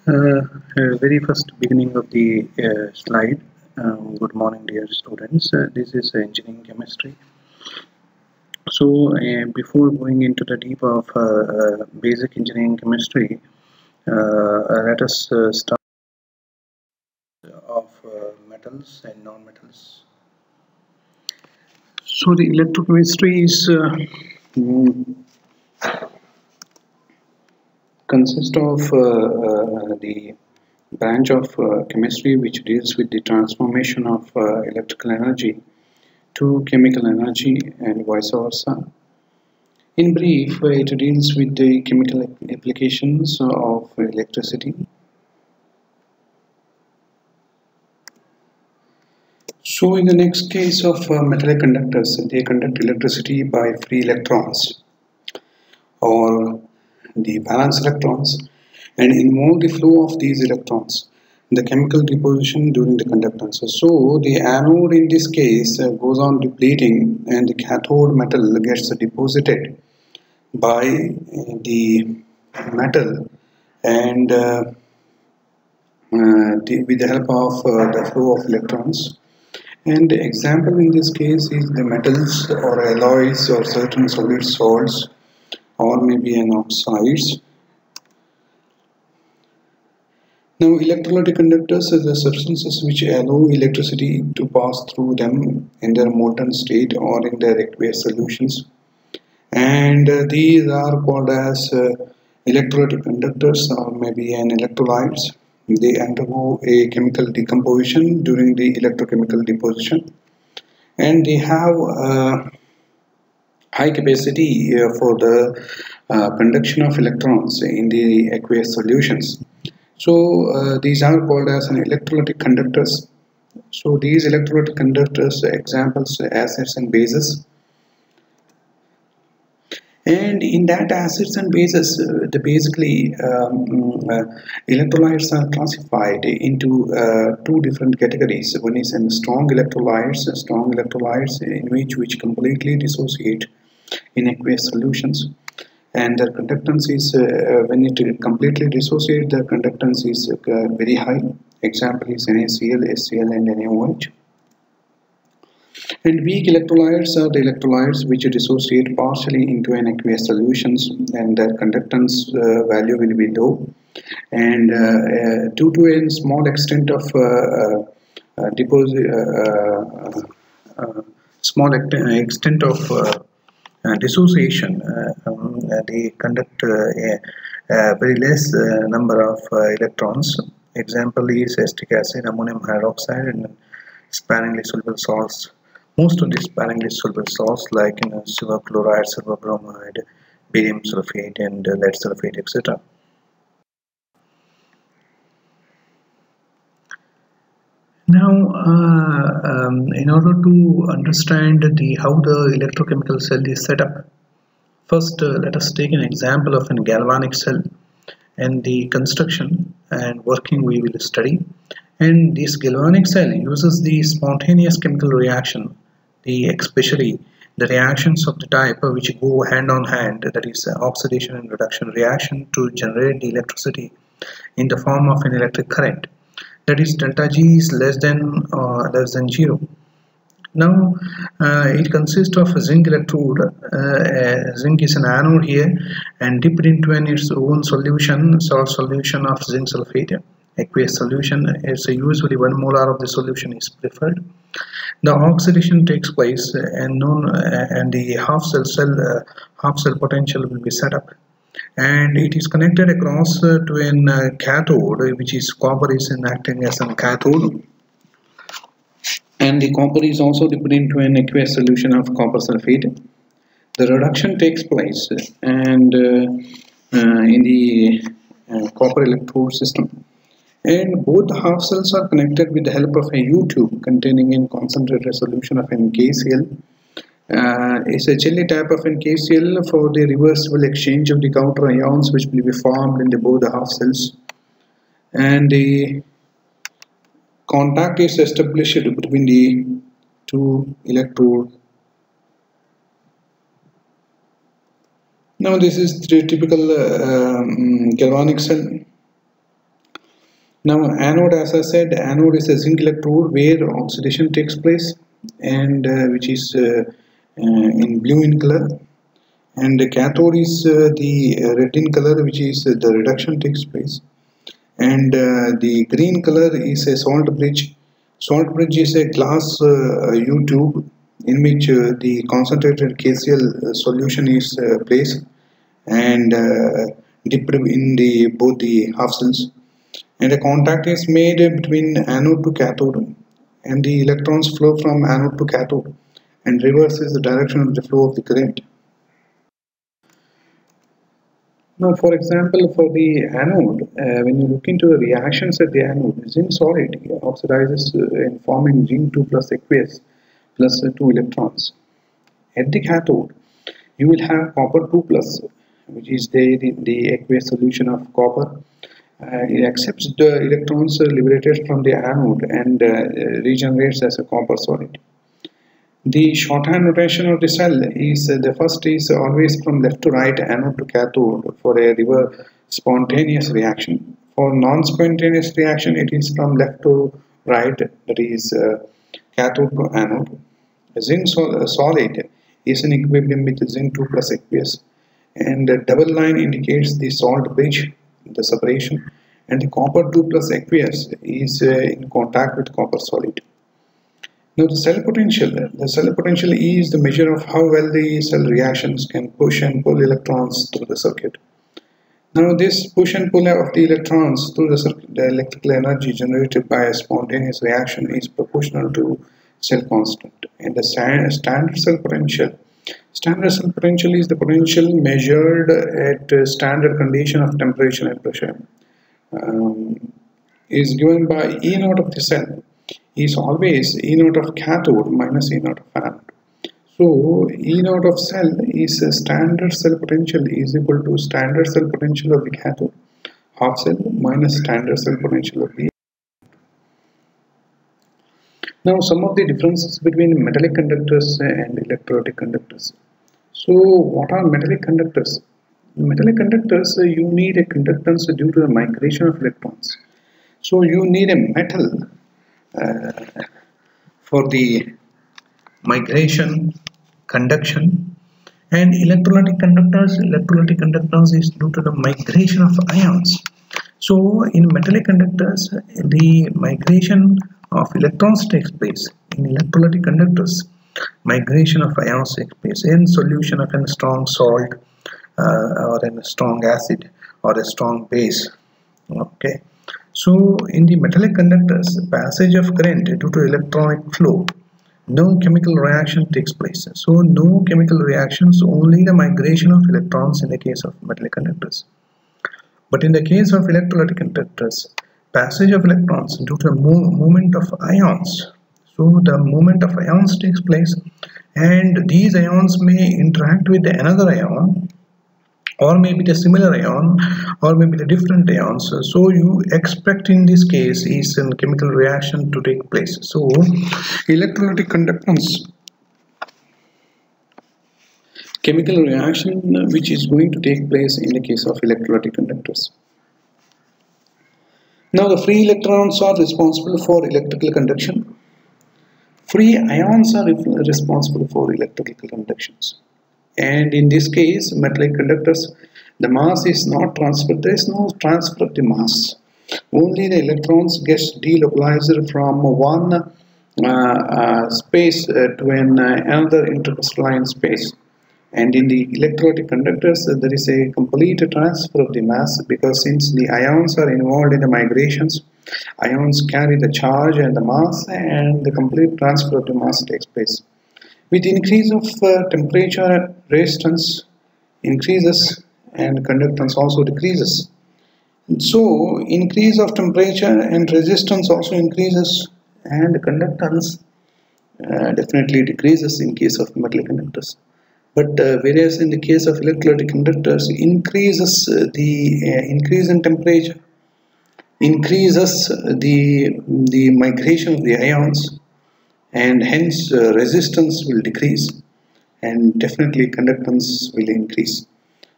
Very first beginning of the slide. Good morning, dear students. This is engineering chemistry. So, before going into the deep of basic engineering chemistry, let us start of metals and non-metals. So, the electrochemistry is consists of the branch of chemistry which deals with the transformation of electrical energy to chemical energy and vice versa. In brief, it deals with the chemical applications of electricity. So in the next case of metallic conductors, they conduct electricity by free electrons or the valence electrons and involve the flow of these electrons, the chemical deposition during the conductance. So the anode in this case goes on depleting and the cathode metal gets deposited by the metal and with the help of the flow of electrons. And the example in this case is the metals or alloys or certain solid salts or maybe an oxides. Now, electrolytic conductors are the substances which allow electricity to pass through them in their molten state or in their aqueous solutions. And these are called as electrolytic conductors or maybe an electrolytes. They undergo a chemical decomposition during the electrochemical deposition, and they have high capacity for the conduction of electrons in the aqueous solutions. So these are called as an electrolytic conductors. So these electrolytic conductors examples acids and bases. And in that acids and bases, electrolytes are classified into two different categories. One is in strong electrolytes in which completely dissociate in aqueous solutions, and their conductance is when it completely dissociates, the conductance is very high. Example is NaCl, HCl, and NaOH. And weak electrolytes are the electrolytes which dissociate partially into an aqueous solutions, and their conductance value will be low. And due to a small extent of dissociation, they conduct a very less number of electrons. Example is acetic acid, ammonium hydroxide, and sparingly soluble salts. Most of the sparingly soluble salts like silver chloride, silver bromide, barium sulfate, and lead sulfate, etc. Now, in order to understand how the electrochemical cell is set up, first let us take an example of a galvanic cell, and the construction and working we will study. And this galvanic cell uses the spontaneous chemical reaction, especially the reactions of the type which go hand on hand, that is oxidation and reduction reaction, to generate the electricity in the form of an electric current, that is delta G is less than 0. Now it consists of a zinc electrode. Zinc is an anode here, and dipped into its own solution, salt solution of zinc sulfate. Aqueous solution is usually 1 molar of the solution is preferred. The oxidation takes place, and the half cell potential will be set up, and it is connected across to an cathode, which is copper is acting as a cathode, and the copper is also dipped into an aqueous solution of copper sulfate. The reduction takes place and in the copper electrode system, and both the half cells are connected with the help of a U-tube containing a concentrated solution of NaCl. It's a jelly type of NaCl for the reversible exchange of the counter ions which will be formed in both the half cells, and the contact is established between the two electrodes. Now this is the typical galvanic cell. Now anode, as I said, anode is a zinc electrode where oxidation takes place, and which is in blue in color, and the cathode is the red in color, which is the reduction takes place, and the green color is a salt bridge. Salt bridge is a glass U-tube in which the concentrated KCl solution is placed and dipped in the both the half cells, and a contact is made between anode to cathode, and the electrons flow from anode to cathode and reverses the direction of the flow of the current. Now, for example, for the anode, when you look into the reactions at the anode, zinc solid oxidizes in forming zinc 2 plus aqueous plus 2 electrons. At the cathode, you will have copper 2 plus, which is the aqueous solution of copper. It accepts the electrons liberated from the anode and regenerates as a copper solid. The shorthand notation of the cell is the first is always from left to right, anode to cathode, for a reverse spontaneous reaction. For non-spontaneous reaction, it is from left to right, that is cathode to anode. Zinc solid is in equilibrium with zinc 2 plus aqueous, and the double line indicates the salt bridge, the separation, and the copper 2 plus aqueous is in contact with copper solid. Now the cell potential is the measure of how well the cell reactions can push and pull electrons through the circuit. Now this push and pull of the electrons through the circuit, the electrical energy generated by a spontaneous reaction is proportional to cell constant. And the standard cell potential is the potential measured at standard condition of temperature and pressure, is given by E naught of the cell is always E naught of cathode minus E naught of anode. So E naught of cell is a standard cell potential is equal to standard cell potential of the cathode half cell minus standard cell potential of the. Now some of the differences between metallic conductors and electrolytic conductors. So what are metallic conductors? Metallic conductors, you need a conductance due to the migration of electrons. So you need a metal for the migration, conduction, and electrolytic conductors is due to the migration of ions. So in metallic conductors, the migration of electrons takes place. In electrolytic conductors, migration of ions takes place in solution of a strong salt or in a strong acid or a strong base. Okay. So in the metallic conductors, passage of current due to electronic flow, no chemical reaction takes place. So no chemical reactions, only the migration of electrons in the case of metallic conductors. But in the case of electrolytic conductors, passage of electrons due to the movement of ions. So the movement of ions takes place, and these ions may interact with another ion, or maybe the similar ion, or maybe the different ions. So you expect in this case is a chemical reaction to take place. So electrolytic conductance, chemical reaction which is going to take place in the case of electrolytic conductors. Now the free electrons are responsible for electrical conduction. Free ions are responsible for electrical conductions. And in this case, metallic conductors, the mass is not transferred. There is no transfer of the mass. Only the electrons get delocalized from one space to another intercrystalline space. And in the electrolytic conductors, there is a complete transfer of the mass, because since the ions are involved in the migrations, ions carry the charge and the mass, and the complete transfer of the mass takes place. With increase of temperature, resistance increases and conductance also decreases. So increase of temperature and resistance also increases, and conductance definitely decreases in case of metallic conductors. But whereas in the case of electrolytic conductors, increases the increase in temperature, increases the migration of the ions, and hence resistance will decrease, and definitely conductance will increase.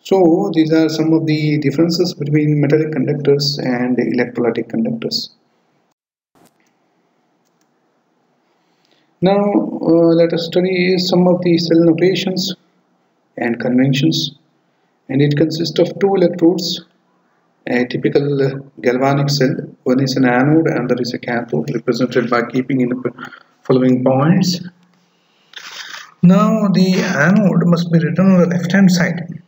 So these are some of the differences between metallic conductors and electrolytic conductors. Now let us study some of the cell notations and conventions, and it consists of two electrodes, a typical galvanic cell. One is an anode and another is a cathode, represented by keeping in the following points. Now the anode must be written on the left hand side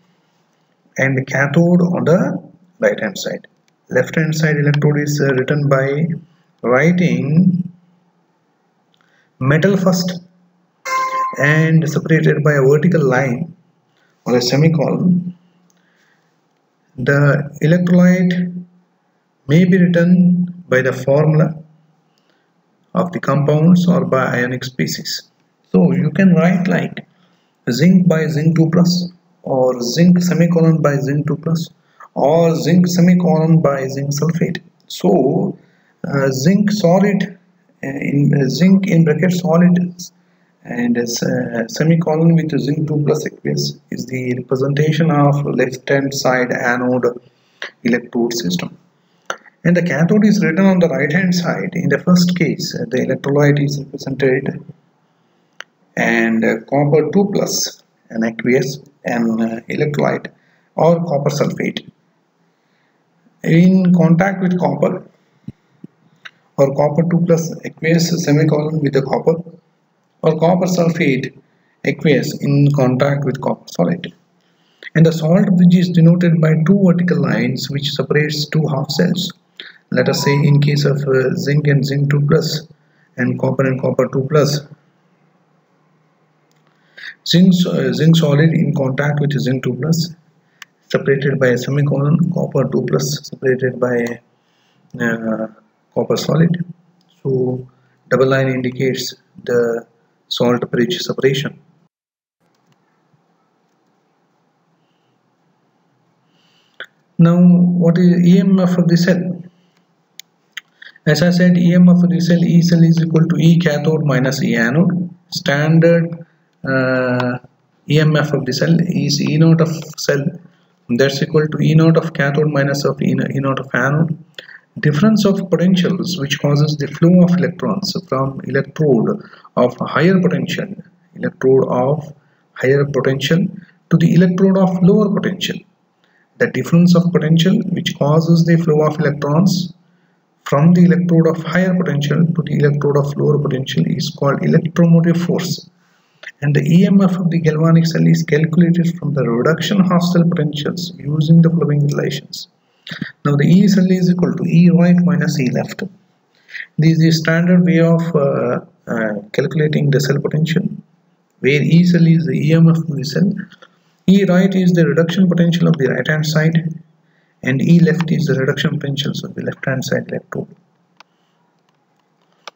and the cathode on the right hand side. Left hand side electrode is written by writing metal first and separated by a vertical line or a semicolon. The electrolyte may be written by the formula of the compounds or by ionic species. So you can write like zinc by zinc 2 plus, or zinc semicolon by zinc 2 plus, or zinc semicolon by zinc sulfate. So zinc solid zinc in bracket solid and semicolon with zinc 2 plus aqueous is the representation of left hand side anode electrode system. And the cathode is written on the right hand side. In the first case, the electrolyte is represented and copper 2 plus an aqueous and electrolyte or copper sulfate in contact with copper, or copper 2 plus aqueous semicolon with the copper, or copper sulfate aqueous in contact with copper solid. And the salt bridge is denoted by two vertical lines which separates two half cells. Let us say in case of zinc and zinc 2 plus and copper 2 plus, zinc solid in contact with zinc 2 plus separated by a semicolon, copper 2 plus separated by copper solid. So double line indicates the salt bridge separation. Now what is EMF of the cell? As I said, EMF of the cell, E cell is equal to E cathode minus E anode. Standard EMF of the cell is E naught of cell, that's equal to E naught of cathode minus of E naught of anode. Difference of potentials which causes the flow of electrons from electrode of higher potential to the electrode of lower potential. The difference of potential which causes the flow of electrons from the electrode of higher potential to the electrode of lower potential is called electromotive force. And the EMF of the galvanic cell is calculated from the reduction of cell potentials using the following relations. Now the E cell is equal to E right minus E left. This is the standard way of calculating the cell potential, where E cell is the EMF of the cell, E right is the reduction potential of the right hand side, and E left is the reduction potentials of the left hand side electrode.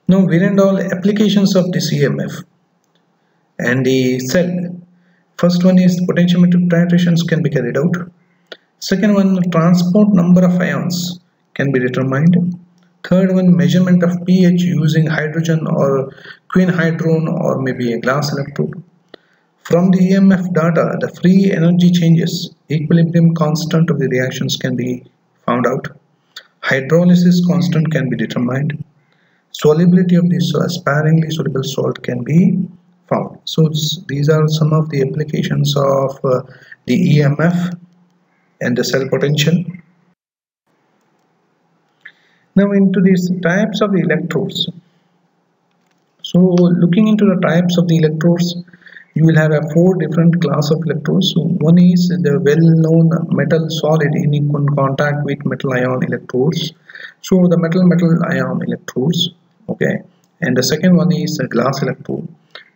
Now where and all applications of this EMF and the cell. First one is potentiometric titrations can be carried out. Second one, transport number of ions can be determined. Third one, measurement of pH using hydrogen or quinhydrone or maybe a glass electrode. From the EMF data, the free energy changes, equilibrium constant of the reactions can be found out. Hydrolysis constant can be determined. Solubility of the sparingly soluble salt can be found. So these are some of the applications of the EMF and the cell potential. Now into these types of the electrodes. So looking into the types of the electrodes, you will have four different class of electrodes. So one is the well-known metal solid in contact with metal ion electrodes. So the metal ion electrodes, okay. And the second one is a glass electrode,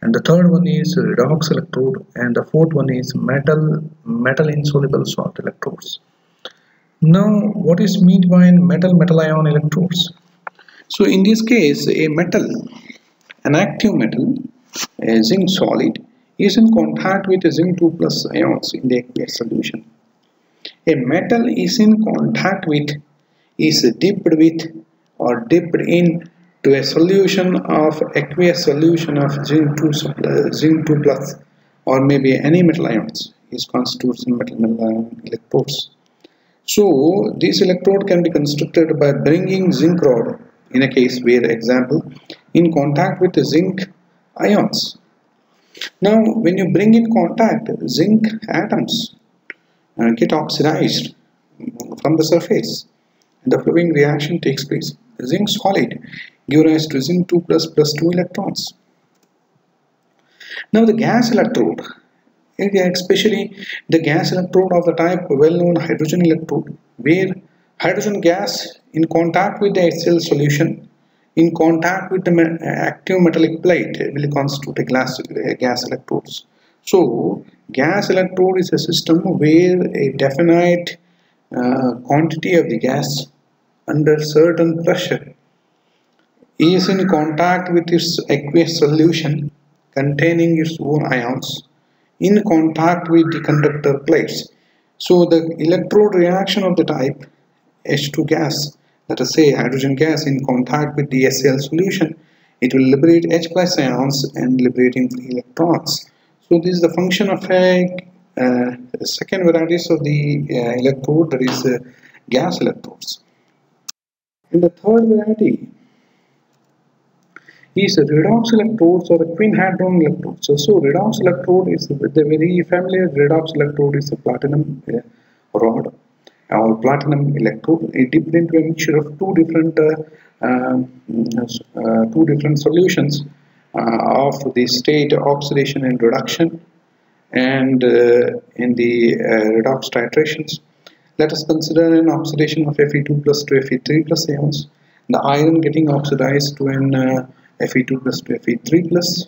and the third one is a redox electrode, and the fourth one is metal insoluble salt electrodes. Now what is meant by metal ion electrodes? So in this case, a metal, an active metal, a zinc solid, is in contact with a zinc 2 plus ions in the aqueous solution. A metal is in contact with, is dipped with or dipped in to a solution of aqueous solution of zinc 2 plus or maybe any metal ions is constitutes in metal electrodes. So this electrode can be constructed by bringing zinc rod in a case where, example, in contact with the zinc ions. Now when you bring in contact, zinc atoms get oxidized from the surface, and the following reaction takes place. The zinc solid gives rise to zinc 2 plus 2 electrons. Now the gas electrode, especially the gas electrode of the type well known hydrogen electrode, where hydrogen gas in contact with the HCl solution in contact with the active metallic plate will constitute a gas electrodes. So gas electrode is a system where a definite quantity of the gas under certain pressure is in contact with its aqueous solution containing its own ions in contact with the conductor plates. So the electrode reaction of the type H2 gas, let us say hydrogen gas, in contact with the HCl solution, it will liberate H plus ions and liberating free electrons. So this is the function of a second varieties of the electrode, that is gas electrodes. And the third variety is redox electrodes or quinhadron electrodes. So redox electrode is the very familiar redox electrode is a platinum rod or platinum electrode. It dipped into a mixture of two different solutions of the state oxidation and reduction, and in the redox titrations. Let us consider an oxidation of Fe2 plus to Fe3 plus ions, the iron getting oxidized to an Fe2 plus to Fe3 plus.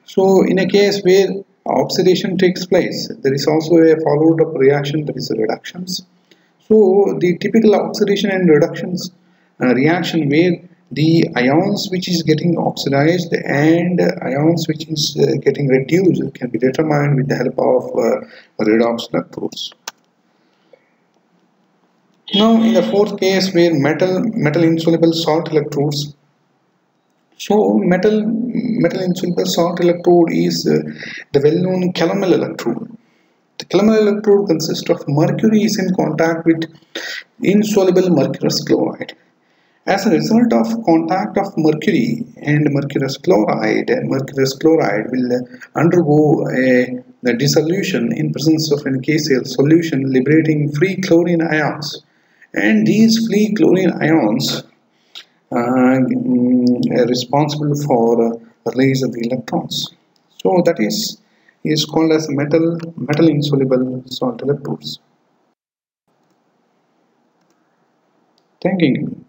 So in a case where oxidation takes place, there is also a followed up reaction, that is reductions. So the typical oxidation and reductions reaction where the ions which is getting oxidized and ions which is getting reduced can be determined with the help of redox electrodes. Now in the fourth case, where metal insoluble salt electrodes. So metal insoluble salt electrode is the well-known calomel electrode. The calomel electrode consists of mercury is in contact with insoluble mercurous chloride. As a result of contact of mercury and mercurous chloride will undergo a dissolution in presence of an KCl solution, liberating free chlorine ions. And these free chlorine ions are responsible for release of the electrons. So that is called as metal insoluble salt electrodes. Thank you.